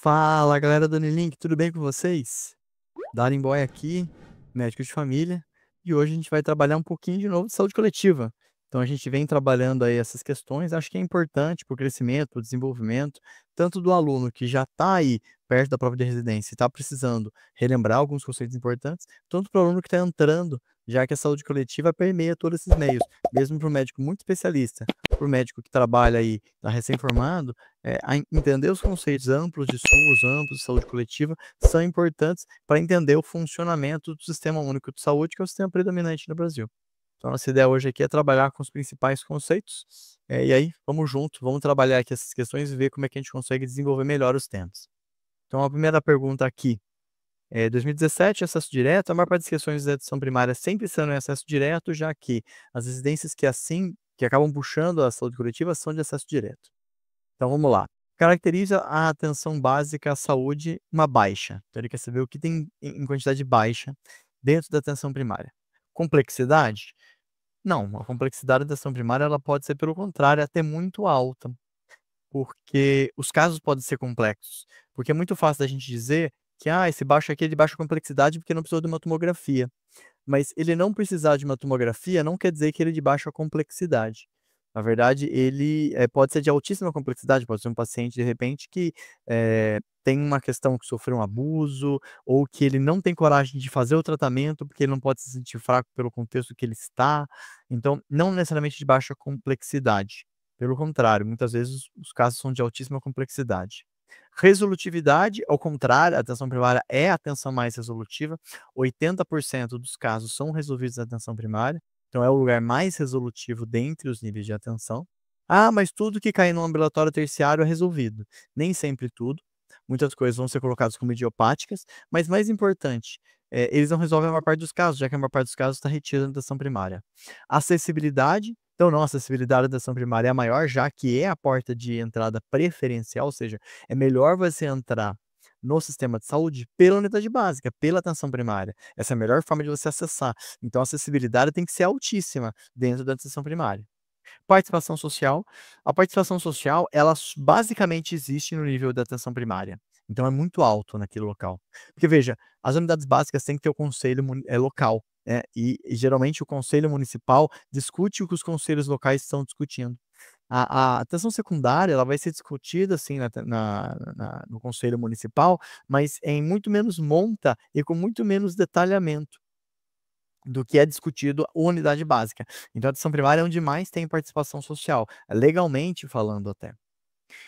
Fala galera do Unilink, tudo bem com vocês? Darimboy aqui, médico de família, e hoje a gente vai trabalhar um pouquinho de novo de saúde coletiva. Então a gente vem trabalhando aí essas questões, acho que é importante para o crescimento, para o desenvolvimento, tanto do aluno que já está aí perto da prova de residência e está precisando relembrar alguns conceitos importantes, tanto para o aluno que está entrando, já que a saúde coletiva permeia todos esses meios, mesmo para o médico muito especialista, para o médico que trabalha aí, está recém-formado, entender os conceitos amplos de SUS, amplos de saúde coletiva, são importantes para entender o funcionamento do Sistema Único de Saúde, que é o sistema predominante no Brasil. Então, nossa ideia hoje aqui é trabalhar com os principais conceitos, e aí vamos junto, vamos trabalhar aqui essas questões e ver como é que a gente consegue desenvolver melhor os temas. Então, a primeira pergunta aqui, 2017, acesso direto, a maior parte das questões da educação primária sempre são em acesso direto, já que as residências que acabam puxando a saúde coletiva são de acesso direto. Então vamos lá. Caracteriza a atenção básica à saúde uma baixa. Então ele quer saber o que tem em quantidade baixa dentro da atenção primária. Complexidade? Não, a complexidade da atenção primária ela pode ser, pelo contrário, até muito alta, porque os casos podem ser complexos. Porque é muito fácil da gente dizer que esse baixo aqui é de baixa complexidade porque não precisou de uma tomografia. Mas ele não precisar de uma tomografia não quer dizer que ele é de baixa complexidade. Na verdade, ele, pode ser de altíssima complexidade, pode ser um paciente, de repente, que, tem uma questão que sofreu um abuso, ou que ele não tem coragem de fazer o tratamento, porque ele não pode se sentir fraco pelo contexto que ele está. Então, não necessariamente de baixa complexidade. Pelo contrário, muitas vezes os casos são de altíssima complexidade. Resolutividade, ao contrário, a atenção primária é a atenção mais resolutiva. 80% dos casos são resolvidos na atenção primária, então é o lugar mais resolutivo dentre os níveis de atenção. Mas tudo que cair no ambulatório terciário é resolvido. Nem sempre tudo. Muitas coisas vão ser colocadas como idiopáticas, mas mais importante, eles não resolvem a maior parte dos casos, já que a maior parte dos casos está retida na atenção primária. Acessibilidade, então não, a acessibilidade da atenção primária é a maior, já que é a porta de entrada preferencial, ou seja, é melhor você entrar no sistema de saúde pela unidade básica, pela atenção primária. Essa é a melhor forma de você acessar. Então a acessibilidade tem que ser altíssima dentro da atenção primária. Participação social. A participação social, ela basicamente existe no nível da atenção primária. Então é muito alto naquele local. Porque veja, as unidades básicas têm que ter o conselho local, né, e geralmente o conselho municipal discute o que os conselhos locais estão discutindo. A atenção secundária, ela vai ser discutida, assim, no conselho municipal, mas em muito menos monta e com muito menos detalhamento do que é discutido a unidade básica. Então a atenção primária é onde mais tem participação social, legalmente falando até.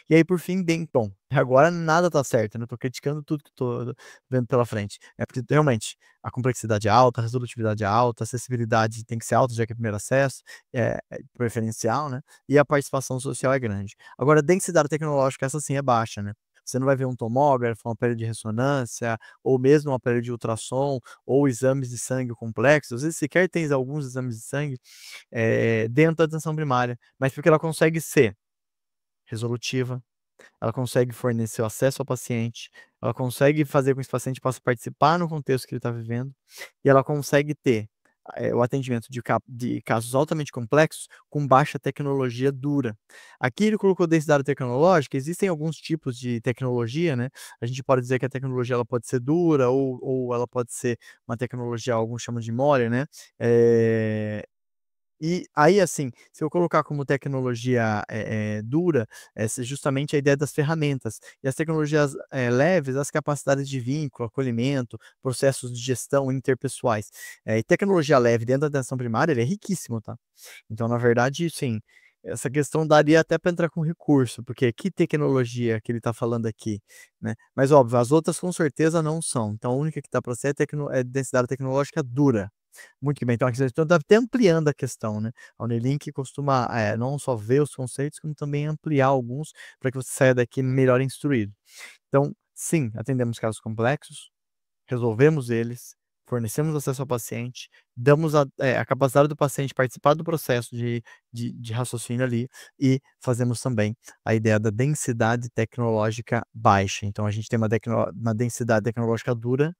E aí por fim, bom, agora nada tá certo, né, eu tô criticando tudo que tô vendo pela frente. É porque realmente a complexidade é alta, a resolutividade é alta, a acessibilidade tem que ser alta, já que é primeiro acesso, é preferencial, né, e a participação social é grande. Agora a densidade tecnológica, essa sim é baixa, né. Você não vai ver um tomógrafo, um aparelho de ressonância, ou mesmo um aparelho de ultrassom, ou exames de sangue complexos, às vezes sequer tem alguns exames de sangue, dentro da atenção primária, mas porque ela consegue ser resolutiva, ela consegue fornecer o acesso ao paciente, ela consegue fazer com que esse paciente possa participar no contexto que ele está vivendo, e ela consegue ter, o atendimento de casos altamente complexos com baixa tecnologia dura. Aqui ele colocou densidade tecnológica, existem alguns tipos de tecnologia, né, a gente pode dizer que a tecnologia ela pode ser dura ou ela pode ser uma tecnologia, alguns chamam de mole, né, eh e aí, assim, se eu colocar como tecnologia, dura, essa é justamente a ideia das ferramentas. E as tecnologias, leves, as capacidades de vínculo, acolhimento, processos de gestão interpessoais. E tecnologia leve dentro da atenção primária, ele é riquíssimo, tá. Então, na verdade, sim, essa questão daria até para entrar com recurso, porque que tecnologia que ele está falando aqui, né. Mas óbvio, as outras com certeza não são. Então a única que dá para ser é densidade tecnológica dura. Muito que bem, então aqui você está até ampliando a questão, né. A Unilink costuma, não só ver os conceitos, como também ampliar alguns, para que você saia daqui melhor instruído. Então, sim, atendemos casos complexos, resolvemos eles, fornecemos acesso ao paciente, damos a capacidade do paciente participar do processo de raciocínio ali, e fazemos também a ideia da densidade tecnológica baixa. Então a gente tem uma densidade tecnológica dura,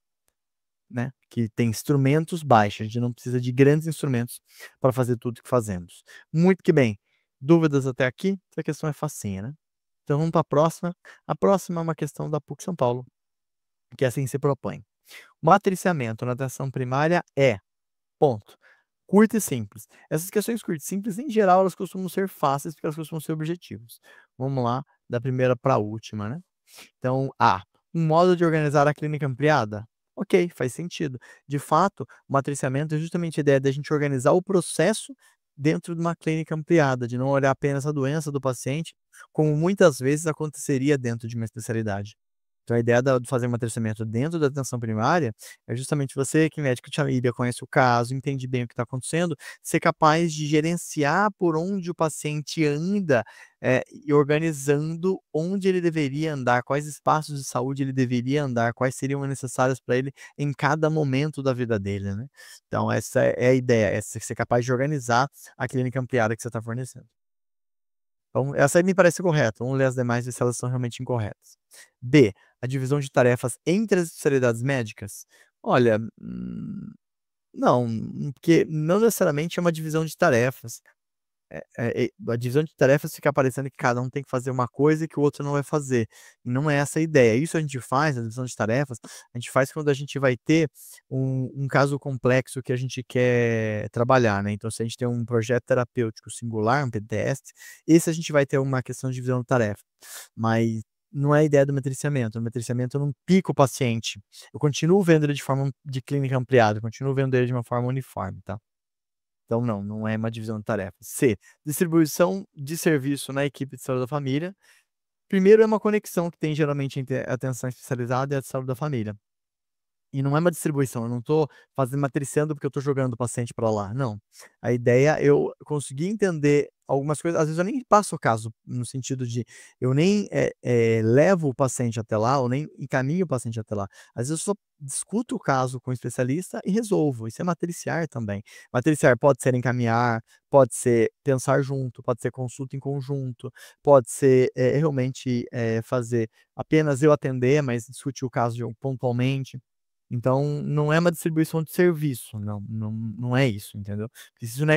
né, que tem instrumentos baixos, a gente não precisa de grandes instrumentos para fazer tudo que fazemos. Muito que bem. Dúvidas até aqui? Essa questão é facinha, né? Então vamos para a próxima. A próxima é uma questão da PUC São Paulo, que assim se propõe. Matriciamento na atenção primária é, ponto. Curto e simples. Essas questões curtas e simples, em geral, elas costumam ser fáceis, porque elas costumam ser objetivos. Vamos lá, da primeira para a última, né. Então, A, um modo de organizar a clínica ampliada? Ok, faz sentido. De fato, o matriciamento é justamente a ideia da gente organizar o processo dentro de uma clínica ampliada, de não olhar apenas a doença do paciente, como muitas vezes aconteceria dentro de uma especialidade. Então a ideia de fazer um matriciamento dentro da atenção primária é justamente você, que é médico de família, conhece o caso, entende bem o que está acontecendo, ser capaz de gerenciar por onde o paciente anda, e organizando onde ele deveria andar, quais espaços de saúde ele deveria andar, quais seriam necessários para ele em cada momento da vida dele, né. Então essa é a ideia, é você ser capaz de organizar a clínica ampliada que você está fornecendo. Então, essa aí me parece correta. Vamos ler as demais e ver se elas são realmente incorretas. B, a divisão de tarefas entre as especialidades médicas. Olha, não, porque não necessariamente é uma divisão de tarefas. A divisão de tarefas fica parecendo que cada um tem que fazer uma coisa e que o outro não vai fazer. E não é essa a ideia. Isso a gente faz, a divisão de tarefas, a gente faz quando a gente vai ter um caso complexo que a gente quer trabalhar, né. Então, se a gente tem um projeto terapêutico singular, um PTS, esse a gente vai ter uma questão de divisão de tarefa. Mas não é a ideia do metriciamento. O metriciamento eu não pico o paciente. Eu continuo vendo ele de forma de clínica ampliada, eu continuo vendo ele de uma forma uniforme, tá. Então não, não é uma divisão de tarefas. C, distribuição de serviço na equipe de saúde da família. Primeiro é uma conexão que tem geralmente entre a atenção especializada e a de saúde da família. E não é uma distribuição, eu não estou fazendo matriciando porque eu estou jogando o paciente para lá, não. A ideia é eu conseguir entender algumas coisas, às vezes eu nem passo o caso, no sentido de eu nem, levo o paciente até lá, ou nem encaminho o paciente até lá. Às vezes eu só discuto o caso com o especialista e resolvo, isso é matriciar também. Matriciar pode ser encaminhar, pode ser pensar junto, pode ser consulta em conjunto, pode ser, realmente, fazer apenas eu atender, mas discutir o caso pontualmente. Então, não é uma distribuição de serviço, não é isso, entendeu?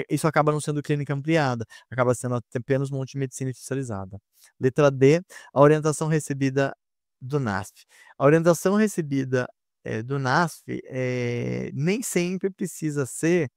Isso acaba não sendo clínica ampliada, acaba sendo apenas um monte de medicina especializada. Letra D, a orientação recebida do NASF. A orientação recebida, do NASF, nem sempre precisa ser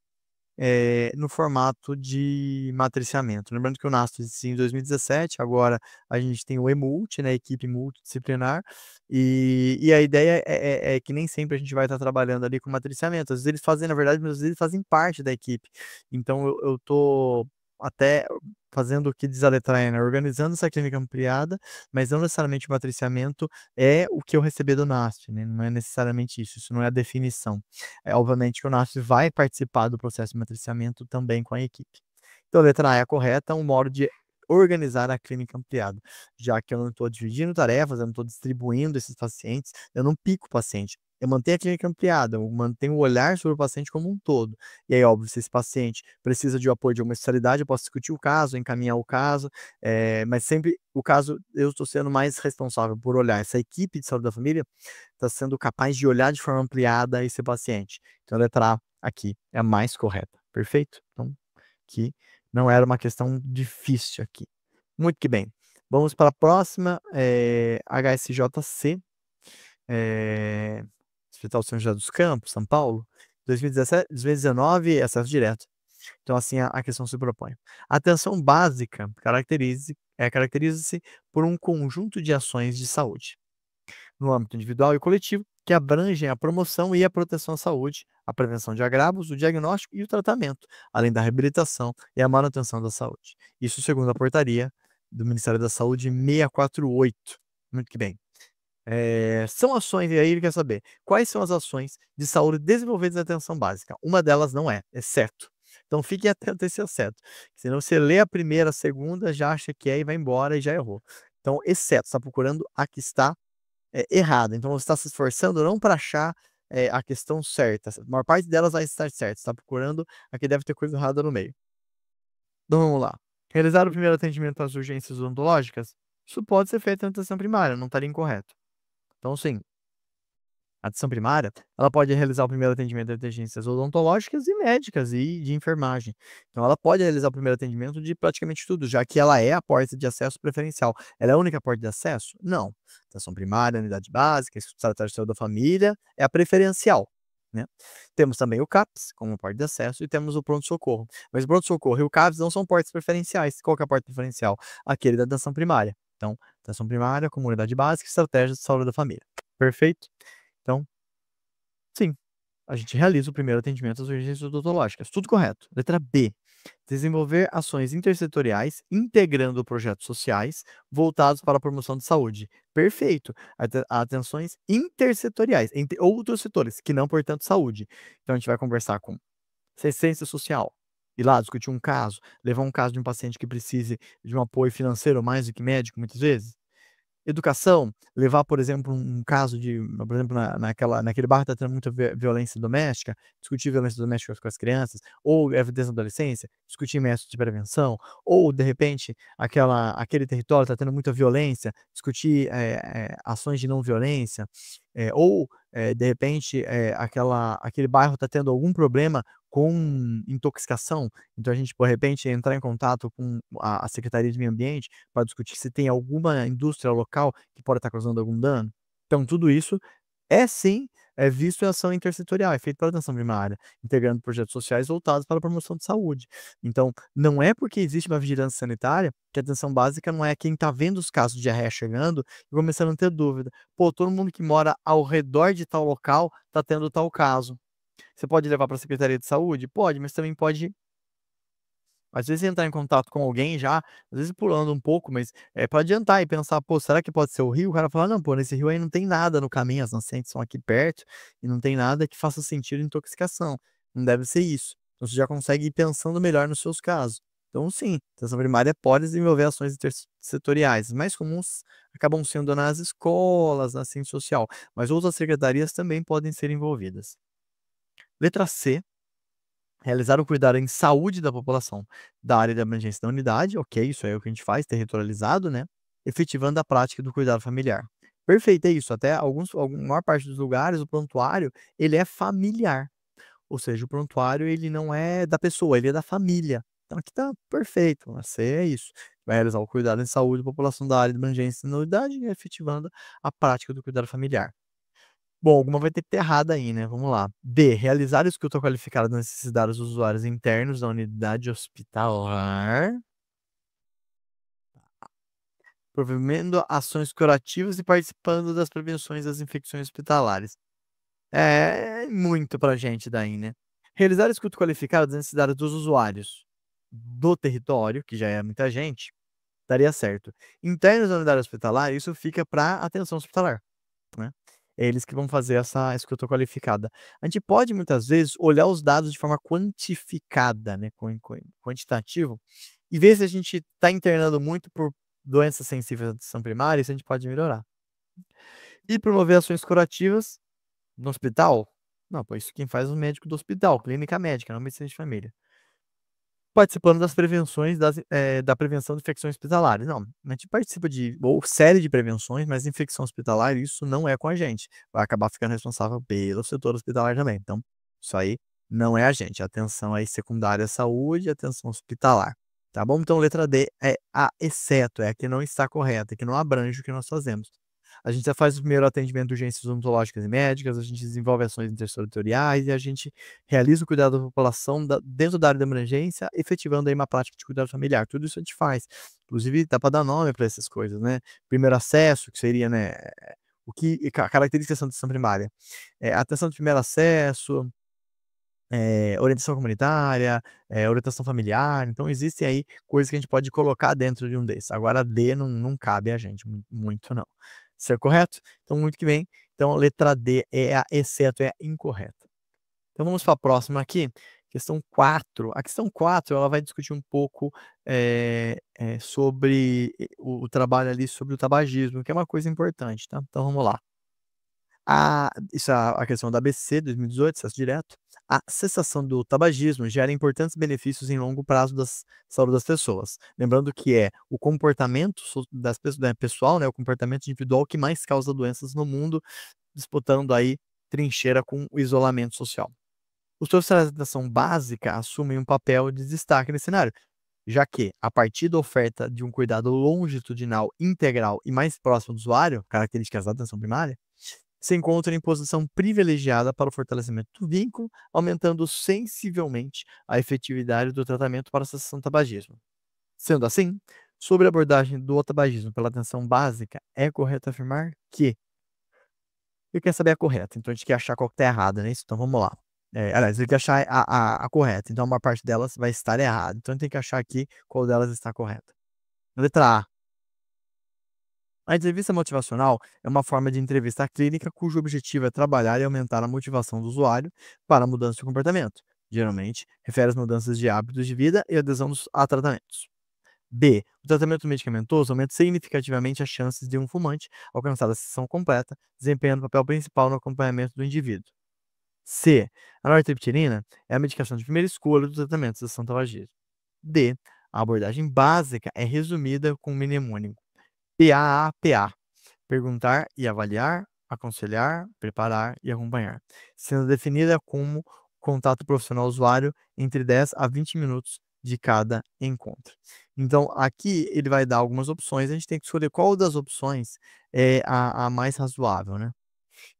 no formato de matriciamento. Lembrando que o NASF existiu em 2017, agora a gente tem o eMulti, né, equipe multidisciplinar, e a ideia é que nem sempre a gente vai estar trabalhando ali com matriciamento, às vezes eles fazem, na verdade, às vezes eles fazem parte da equipe. Então eu tô até fazendo o que diz a letra E, né, organizando essa clínica ampliada, mas não necessariamente o matriciamento é o que eu receber do NASF, né, não é necessariamente isso, isso não é a definição. É, obviamente que o NASF vai participar do processo de matriciamento também com a equipe. Então a letra A é a correta, um modo de organizar a clínica ampliada, já que eu não estou dividindo tarefas, eu não estou distribuindo esses pacientes, eu não pico o paciente. Eu mantenho a clínica ampliada, eu mantenho o olhar sobre o paciente como um todo. E aí, óbvio, se esse paciente precisa de apoio de uma especialidade, eu posso discutir o caso, encaminhar o caso, mas sempre o caso eu estou sendo mais responsável por olhar. Essa equipe de saúde da família está sendo capaz de olhar de forma ampliada esse paciente. Então a letra A aqui é a mais correta, perfeito? Então, aqui não era uma questão difícil aqui. Muito que bem. Vamos para a próxima, HSJC, Hospital São José dos Campos, São Paulo, 2017, 2019, acesso direto. Então assim a questão se propõe. A atenção básica caracteriza-se por um conjunto de ações de saúde no âmbito individual e coletivo, que abrangem a promoção e a proteção à saúde, a prevenção de agravos, o diagnóstico e o tratamento, além da reabilitação e a manutenção da saúde. Isso segundo a portaria do Ministério da Saúde 648. Muito que bem. São ações, e aí ele quer saber, quais são as ações de saúde desenvolvidas na atenção básica? Uma delas não é certo. Então fique atento a esse certo, senão você lê a primeira, a segunda, já acha que é e vai embora e já errou. Então, exceto, está procurando a que está errada. Então você está se esforçando não para achar, a questão certa, a maior parte delas vai estar certa, você está procurando a que deve ter coisa errada no meio. Então vamos lá. Realizar o primeiro atendimento às urgências odontológicas, isso pode ser feito na atenção primária, não estaria incorreto. Então sim, A atenção primária, ela pode realizar o primeiro atendimento de emergências odontológicas e médicas e de enfermagem. Então ela pode realizar o primeiro atendimento de praticamente tudo, já que ela é a porta de acesso preferencial. Ela é a única porta de acesso? Não. Atenção primária, unidade básica, estratégia de saúde da família, é a preferencial, né. Temos também o CAPS, como porta de acesso, e temos o pronto-socorro. Mas o pronto-socorro e o CAPS não são portas preferenciais. Qual que é a porta preferencial? Aquele da atenção primária. Então, atenção primária, comunidade básica, estratégia de saúde da família. Perfeito? Então, sim, a gente realiza o primeiro atendimento às urgências odontológicas. Tudo correto. Letra B. Desenvolver ações intersetoriais integrando projetos sociais voltados para a promoção de saúde. Perfeito. Atenções intersetoriais, entre outros setores, que não, portanto, saúde. Então, a gente vai conversar com assistência social, ir lá discutir um caso, levar um caso de um paciente que precise de um apoio financeiro mais do que médico, muitas vezes. Educação, levar, por exemplo, um caso de por exemplo, naquele bairro está tendo muita violência doméstica, discutir violência doméstica com as crianças, ou gravidez na adolescência, discutir métodos de prevenção, ou de repente aquele território está tendo muita violência, discutir, ações de não violência, ou, de repente, aquele bairro está tendo algum problema com intoxicação, então a gente, de repente, entrar em contato com a Secretaria de Meio Ambiente para discutir se tem alguma indústria local que pode estar causando algum dano. Então tudo isso é sim, é visto em ação intersetorial, é feito pela atenção primária, integrando projetos sociais voltados para a promoção de saúde. Então, não é porque existe uma vigilância sanitária que a atenção básica não é quem está vendo os casos de diarreia chegando e começando a ter dúvida. Pô, todo mundo que mora ao redor de tal local está tendo tal caso. Você pode levar para a Secretaria de Saúde? Pode, mas também pode às vezes entrar em contato com alguém já, às vezes pulando um pouco, mas, pra adiantar e pensar: "Pô, será que pode ser o rio?" O cara fala: "Não, pô, nesse rio aí não tem nada no caminho, as nascentes são aqui perto e não tem nada que faça sentido intoxicação, não deve ser isso". Então você já consegue ir pensando melhor nos seus casos. Então sim, a atenção primária pode desenvolver ações intersetoriais, as mais comuns acabam sendo nas escolas, na assistência social, mas outras secretarias também podem ser envolvidas. Letra C. Realizar o cuidado em saúde da população da área de abrangência da unidade, ok, isso aí é o que a gente faz, territorializado, né, efetivando a prática do cuidado familiar. Perfeito, é isso, até maior parte dos lugares, o prontuário, ele é familiar, ou seja, o prontuário ele não é da pessoa, ele é da família. Então aqui tá perfeito, a C é isso, vai realizar o cuidado em saúde da população da área de abrangência da unidade, efetivando a prática do cuidado familiar. Bom, alguma vai ter que ter errada aí, né, vamos lá. D, realizar escuta qualificada das necessidades dos usuários internos da unidade hospitalar, promovendo ações curativas e participando das prevenções das infecções hospitalares. É muito pra gente daí, né. Realizar escuta qualificada das necessidades dos usuários do território, que já é muita gente, daria certo. Internos da unidade hospitalar, isso fica pra atenção hospitalar. Né. É eles que vão fazer essa escuta qualificada. A gente pode muitas vezes olhar os dados de forma quantificada, né, quantitativo, e ver se a gente está internando muito por doenças sensíveis à atenção primária, isso a gente pode melhorar. E promover ações curativas no hospital? Não, pô, isso quem faz é o médico do hospital, clínica médica, não medicina de família. Participando das prevenções da prevenção de infecções hospitalares. Não, a gente participa de ou série de prevenções, mas infecção hospitalar, isso não é com a gente. Vai acabar ficando responsável pelo setor hospitalar também. Então, isso aí não é a gente. Atenção aí secundária à saúde, atenção hospitalar. Tá bom? Então, letra D é a exceto, é a que não está correta, que não abrange o que nós fazemos. A gente já faz o primeiro atendimento de urgências odontológicas e médicas, a gente desenvolve ações intersetoriais e a gente realiza o cuidado da população dentro da área de emergência, efetivando aí uma prática de cuidado familiar. Tudo isso a gente faz. Inclusive, dá para dar nome para essas coisas, né? Primeiro acesso, que seria, né, o que características da atenção primária. Atenção de primeiro acesso, orientação comunitária, orientação familiar. Então, existem aí coisas que a gente pode colocar dentro de um desses. Agora, D não cabe a gente, muito não. Isso é correto? Então, muito que bem. Então, a letra D é a exceto, é a incorreta. Então, vamos para a próxima aqui, questão 4. A questão 4 ela vai discutir um pouco, sobre o trabalho ali sobre o tabagismo, que é uma coisa importante, tá. Então, vamos lá. Isso é a questão da ABC 2018, acesso direto. A cessação do tabagismo gera importantes benefícios em longo prazo das saúde das pessoas. Lembrando que é o comportamento das pessoas, né, pessoal, né, o comportamento individual que mais causa doenças no mundo, disputando aí trincheira com o isolamento social. Os profissionais da atenção básica assumem um papel de destaque nesse cenário, já que, a partir da oferta de um cuidado longitudinal, integral e mais próximo do usuário, características da atenção primária, se encontram em posição privilegiada para o fortalecimento do vínculo, aumentando sensivelmente a efetividade do tratamento para a cessação do tabagismo. Sendo assim, sobre a abordagem do tabagismo pela atenção básica, é correto afirmar que ele quer saber a correta, então a gente quer achar qual que tá errada, né, isso? Então vamos lá. Aliás, ele quer achar a correta, então uma parte delas vai estar errada, então a gente tem que achar aqui qual delas está correta. Letra A. A entrevista motivacional é uma forma de entrevista clínica cujo objetivo é trabalhar e aumentar a motivação do usuário para a mudança de comportamento. Geralmente, refere às mudanças de hábitos de vida e adesão a tratamentos. B. O tratamento medicamentoso aumenta significativamente as chances de um fumante alcançar a cessação completa, desempenhando o papel principal no acompanhamento do indivíduo. C. A nortriptilina é a medicação de primeira escolha do tratamento de cessação tabagismo. D. A abordagem básica é resumida com um mnemônico PAAPA: perguntar e avaliar, aconselhar, preparar e acompanhar, sendo definida como contato profissional-usuário entre 10 a 20 minutos de cada encontro. Então, aqui ele vai dar algumas opções, a gente tem que escolher qual das opções é a mais razoável, né.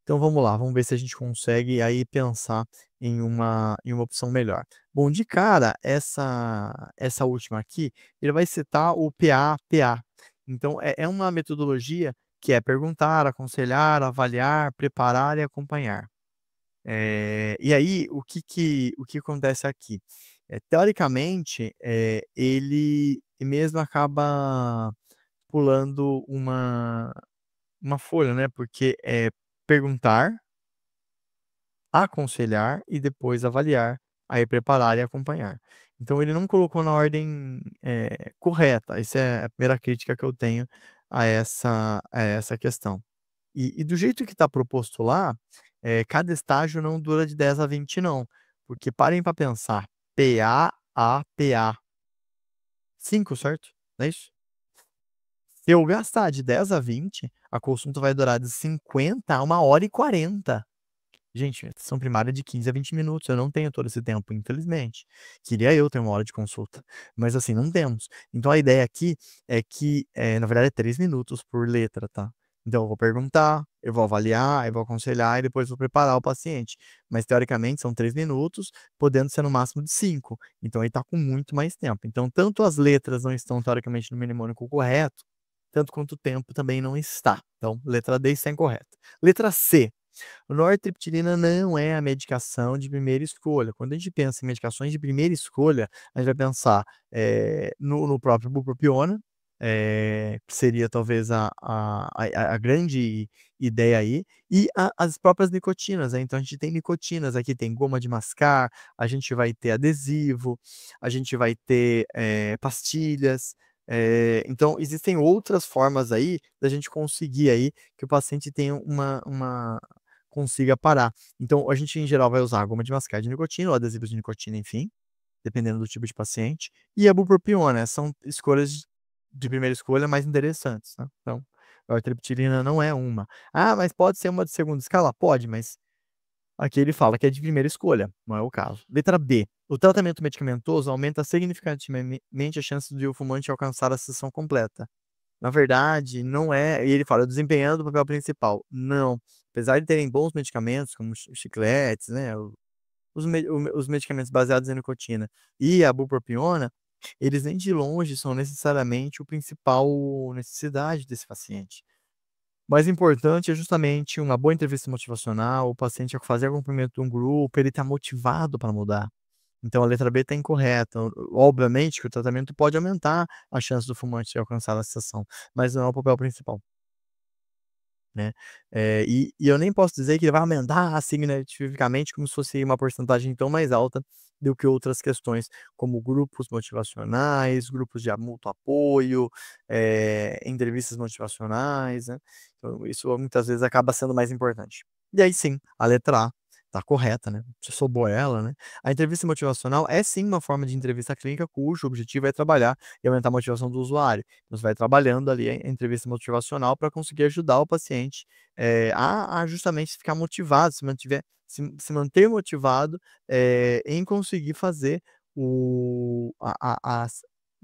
Então vamos lá, vamos ver se a gente consegue aí pensar em uma opção melhor. Bom, de cara, essa última aqui, ele vai citar o PAPA. Então é uma metodologia que é perguntar, aconselhar, avaliar, preparar e acompanhar. E aí, o que acontece aqui? Teoricamente, ele mesmo acaba pulando uma folha, né, porque é perguntar, aconselhar e depois avaliar, aí preparar e acompanhar. Então ele não colocou na ordem, correta, essa é a primeira crítica que eu tenho a essa questão. E do jeito que está proposto lá, cada estágio não dura de 10 a 20 não, porque parem para pensar, PAAPA, 5, certo? Não é isso? Se eu gastar de 10 a 20, a consulta vai durar de 50 a 1h40. Gente, atenção primária é de 15 a 20 minutos, eu não tenho todo esse tempo, infelizmente. Queria eu ter 1 hora de consulta, mas assim, não temos. Então a ideia aqui é que, na verdade é 3 minutos por letra, tá. Então eu vou perguntar, eu vou avaliar, eu vou aconselhar e depois vou preparar o paciente. Mas teoricamente são 3 minutos, podendo ser no máximo de 5, então aí tá com muito mais tempo. Então tanto as letras não estão teoricamente no mnemônico correto, tanto quanto o tempo também não está. Então letra D está incorreta. Letra C. Nortriptilina não é a medicação de primeira escolha. Quando a gente pensa em medicações de primeira escolha, a gente vai pensar, no próprio bupropiona, que seria talvez a grande ideia aí, e as próprias nicotinas, né. Então a gente tem nicotinas, aqui tem goma de mascar, a gente vai ter adesivo, a gente vai ter, pastilhas, então existem outras formas aí da gente conseguir aí que o paciente tenha uma consiga parar. Então, a gente em geral vai usar goma de mascar de nicotina ou adesivos de nicotina, enfim, dependendo do tipo de paciente, e a bupropiona, são escolhas de primeira escolha mais interessantes, né. Então, a triptilina não é uma. "Ah, mas pode ser uma de segunda escala?" Pode, mas aqui ele fala que é de primeira escolha, não é o caso. Letra B, o tratamento medicamentoso aumenta significativamente a chance de o fumante alcançar a cessação completa. Na verdade, não é, e ele fala: "Desempenhando o papel principal". Não, apesar de terem bons medicamentos, como chicletes, né, os medicamentos baseados em nicotina e a bupropiona, eles nem de longe são necessariamente o principal necessidade desse paciente. O mais importante é justamente uma boa entrevista motivacional, o paciente fazer acompanhamento de um grupo, ele tá motivado para mudar. Então a letra B está incorreta. Obviamente que o tratamento pode aumentar a chance do fumante alcançar a cessação, mas não é o papel principal, né. E eu nem posso dizer que ele vai aumentar significativamente como se fosse uma porcentagem tão mais alta do que outras questões, como grupos motivacionais, grupos de mútuo apoio, entrevistas motivacionais, né. Então isso muitas vezes acaba sendo mais importante. E aí sim, a letra A tá correta, né, sobrou ela, né. A entrevista motivacional é sim uma forma de entrevista clínica cujo objetivo é trabalhar e aumentar a motivação do usuário. Então você vai trabalhando ali a entrevista motivacional para conseguir ajudar o paciente, a justamente ficar motivado, se manter motivado, em conseguir fazer o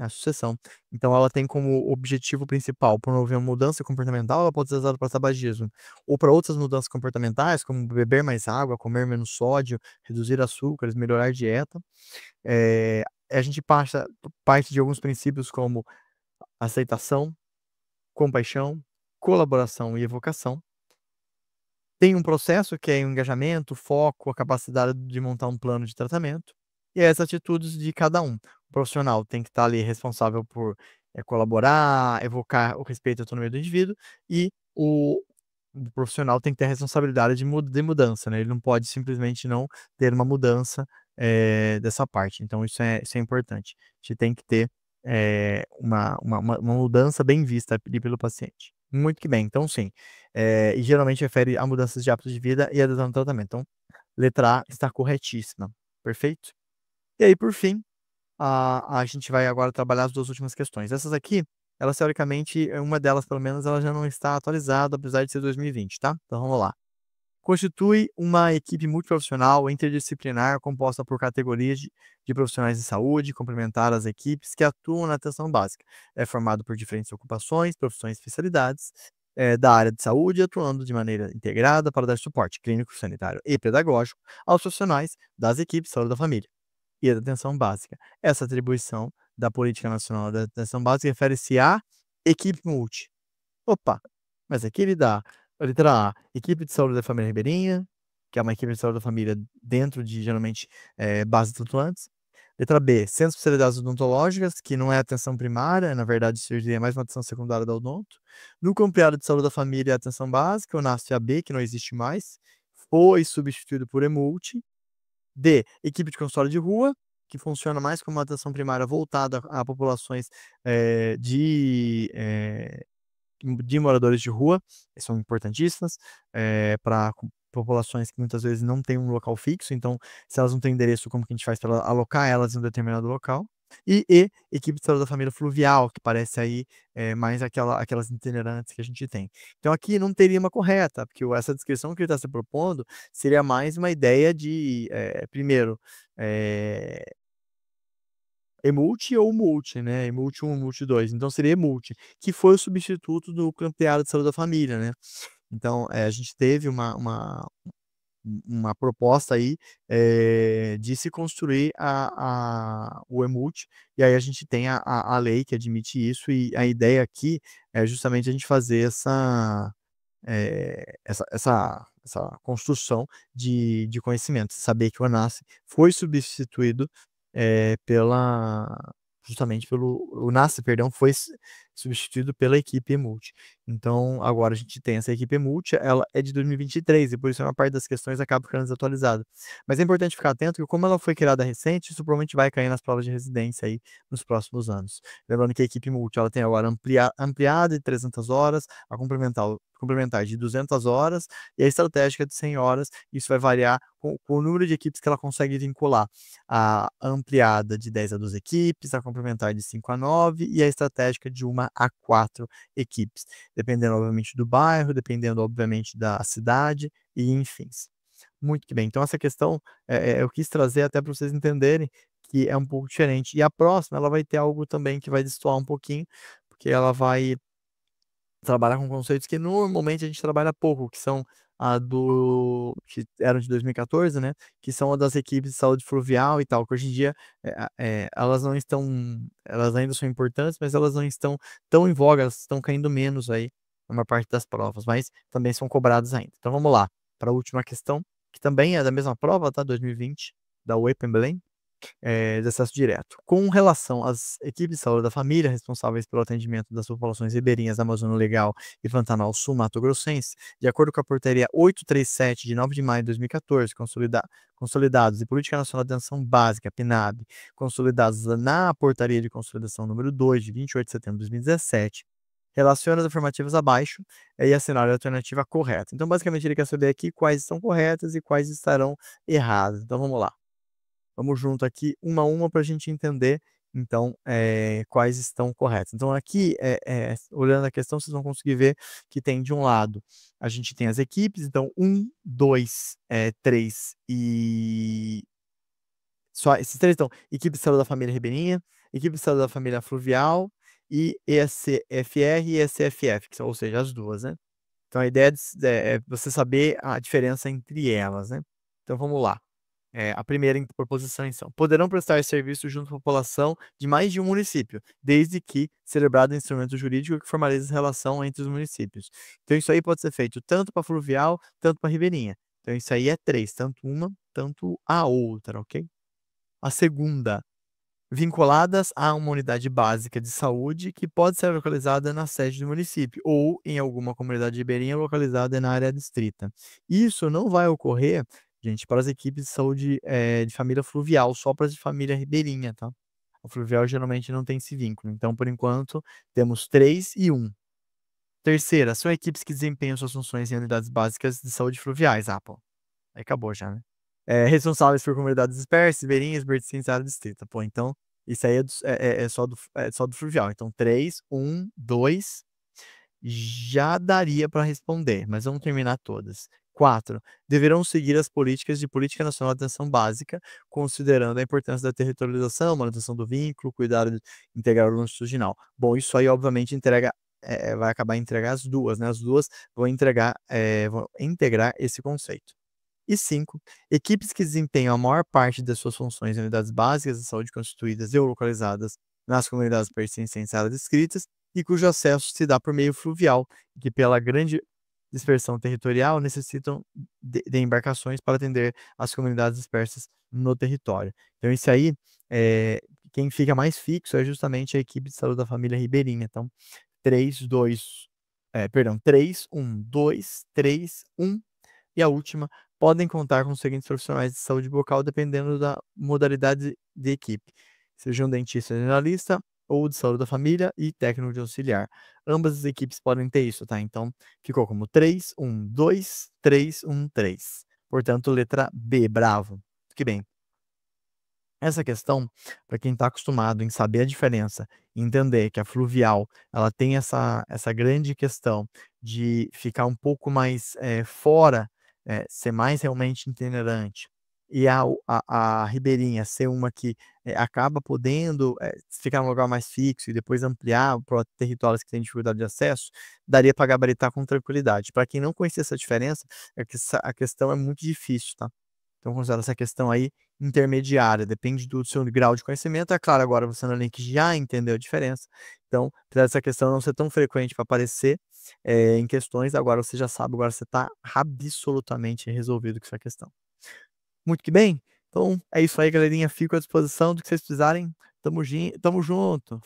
a sucessão. Então ela tem como objetivo principal promover uma mudança comportamental, ela pode ser usada para tabagismo ou para outras mudanças comportamentais, como beber mais água, comer menos sódio, reduzir açúcares, melhorar a dieta. A gente parte de alguns princípios como aceitação, compaixão, colaboração e evocação. Tem um processo que é o engajamento, foco, a capacidade de montar um plano de tratamento, e as atitudes de cada um. O profissional tem que estar ali responsável por, colaborar, evocar o respeito e autonomia do indivíduo, e o profissional tem que ter a responsabilidade de mudança, né, ele não pode simplesmente não ter uma mudança, dessa parte, então isso é importante. A gente tem que ter, uma mudança bem vista ali pelo paciente. Muito que bem, então sim, e geralmente refere a mudanças de hábitos de vida e adesão ao tratamento. Então, letra A está corretíssima, perfeito? E aí, por fim, a gente vai agora trabalhar as 2 últimas questões. Essas aqui, elas teoricamente, uma delas pelo menos, ela já não está atualizada, apesar de ser 2020, tá? Então vamos lá. Constitui uma equipe multiprofissional interdisciplinar composta por categorias de profissionais de saúde, complementar às equipes que atuam na atenção básica. É formado por diferentes ocupações, profissões e especialidades da área de saúde, atuando de maneira integrada para dar suporte clínico, sanitário e pedagógico aos profissionais das equipes de saúde da família e da atenção básica. Essa atribuição da Política Nacional da Atenção Básica refere-se à equipe multi. Opa, mas aqui ele dá a letra A, equipe de saúde da família ribeirinha, que é uma equipe de saúde da família dentro de, geralmente, bases flutuantes. Letra B, centros de especialidades odontológicas, que não é atenção primária, na verdade seria mais uma atenção secundária da odonto. Núcleo ampliado de saúde da família e atenção básica, o NASF-AB, que não existe mais, foi substituído por EMULTI. D, equipe de consultório de rua, que funciona mais como uma atenção primária voltada a populações, de moradores de rua, que são importantíssimas, para populações que muitas vezes não têm um local fixo, então, se elas não têm endereço, como que a gente faz para alocar elas em um determinado local. E, equipe de saúde da família fluvial, que parece aí, mais aquelas itinerantes que a gente tem. Então aqui não teria uma correta, porque essa descrição que ele está se propondo seria mais uma ideia de, primeiro, eh Emult ou Multi, né, Emult 1, Emult 2, então seria Emult, que foi o substituto do campeado de saúde da família, né. Então, a gente teve uma proposta aí, de se construir o Emult, e aí a gente tem a lei que admite isso, e a ideia aqui é justamente a gente fazer essa construção de conhecimento, saber que o Onassis foi substituído, pela justamente pelo o NASF, perdão, foi substituído pela equipe Emult. Então, agora a gente tem essa equipe Emult, ela é de 2023 e por isso a maior parte das questões acaba ficando desatualizada. Mas é importante ficar atento que como ela foi criada recente, isso provavelmente vai cair nas provas de residência aí nos próximos anos. Lembrando que a equipe Multi, ela tem agora ampliada de 300 horas, a complementar de 200 horas e a estratégica de 100 horas. Isso vai variar com o número de equipes que ela consegue vincular. A ampliada de 10 a 12 equipes, a complementar de 5 a 9 e a estratégica de 1 a 4 equipes, dependendo obviamente do bairro, dependendo obviamente da cidade e enfim. Muito que bem, então essa questão, eu quis trazer até para vocês entenderem que é um pouco diferente. E a próxima ela vai ter algo também que vai destoar um pouquinho, porque ela vai trabalhar com conceitos que normalmente a gente trabalha pouco, que são que eram de 2014, né, que são a das equipes de saúde fluvial e tal, que hoje em dia, elas ainda são importantes, mas elas não estão tão em voga, elas estão caindo menos aí, na maior parte das provas, mas também são cobradas ainda. Então vamos lá, para a última questão, que também é da mesma prova, tá, 2020, da UEPA em Belém. De acesso direto. Com relação às equipes de saúde da família responsáveis pelo atendimento das populações ribeirinhas da Amazônia Legal e Pantanal Sul Mato Grossense, de acordo com a portaria 837 de 9 de maio de 2014, consolidados e Política Nacional de Atenção Básica, PNAB, consolidados na portaria de consolidação número 2 de 28 de setembro de 2017, Relaciona as afirmativas abaixo, e assinar a alternativa correta. Então, basicamente, ele quer saber aqui quais estão corretas e quais estarão erradas. Então, vamos lá. Vamos junto aqui, uma a uma, para a gente entender, então, quais estão corretas. Então, aqui, olhando a questão, vocês vão conseguir ver que tem, de um lado, a gente tem as equipes, então, um, 2, 3 e só esses 3 estão: equipe de saúde da família ribeirinha, equipe de saúde da família fluvial e ESFR e ESFF, que são, ou seja, as 2, né. Então a ideia é você saber a diferença entre elas, né. Então vamos lá. A primeira proposição então: poderão prestar serviço junto à população de mais de um município, desde que celebrado instrumento jurídico que formalize a relação entre os municípios. Então isso aí pode ser feito tanto para fluvial, tanto para ribeirinha. Então isso aí é 3, tanto uma, tanto a outra, ok? A segunda: vinculadas a uma unidade básica de saúde que pode ser localizada na sede do município ou em alguma comunidade ribeirinha localizada na área distrita. Isso não vai ocorrer, gente, para as equipes de saúde, de família fluvial, só para as de família ribeirinha, tá. A fluvial geralmente não tem esse vínculo, então por enquanto temos 3 e 1. Terceira: são equipes que desempenham suas funções em unidades básicas de saúde fluviais. Ah, pô, aí acabou já, né. Responsáveis por comunidades dispersas, ribeirinhas, vertentes e área distrita. Pô, então isso aí é só do fluvial. Então 3, 1, 2, já daria para responder, mas vamos terminar todas. 4, deverão seguir as políticas de Política Nacional de Atenção Básica, considerando a importância da territorialização, manutenção do vínculo, cuidado integral longitudinal. Bom, isso aí obviamente vai acabar entregar as 2, né, as 2 vão integrar esse conceito. E 5, equipes que desempenham a maior parte das suas funções em unidades básicas de saúde constituídas e ou localizadas nas comunidades pertencentes a áreas descritas e cujo acesso se dá por meio fluvial, e que pela grande dispersão territorial necessitam de embarcações para atender as comunidades dispersas no território. Então isso aí, quem fica mais fixo é justamente a equipe de saúde da família ribeirinha. Então 3, 2, perdão, 3, 1, 2, 3, 1. E a última: podem contar com os seguintes profissionais de saúde bucal, dependendo da modalidade de equipe, seja um dentista generalista ou de saúde da família e técnico de auxiliar. Ambas as equipes podem ter isso, tá? Então, ficou como 3, 1, 2, 3, 1, 3. Portanto, letra B, bravo. Que bem. Essa questão, para quem está acostumado em saber a diferença, entender que a fluvial, ela tem essa grande questão de ficar um pouco mais, fora, ser mais realmente itinerante, e a ribeirinha ser uma que, acaba podendo, ficar num lugar mais fixo e depois ampliar para territórios que têm dificuldade de acesso, daria para gabaritar com tranquilidade. Para quem não conhecia essa diferença, é que a questão é muito difícil, tá? Então considera essa questão aí intermediária, depende do seu grau de conhecimento. É claro, agora você no link já entendeu a diferença, então, apesar dessa questão não ser tão frequente para aparecer, em questões, agora você já sabe, agora você está absolutamente resolvido com essa questão. Muito que bem, então é isso aí, galerinha, fico à disposição do que vocês precisarem, tamo junto.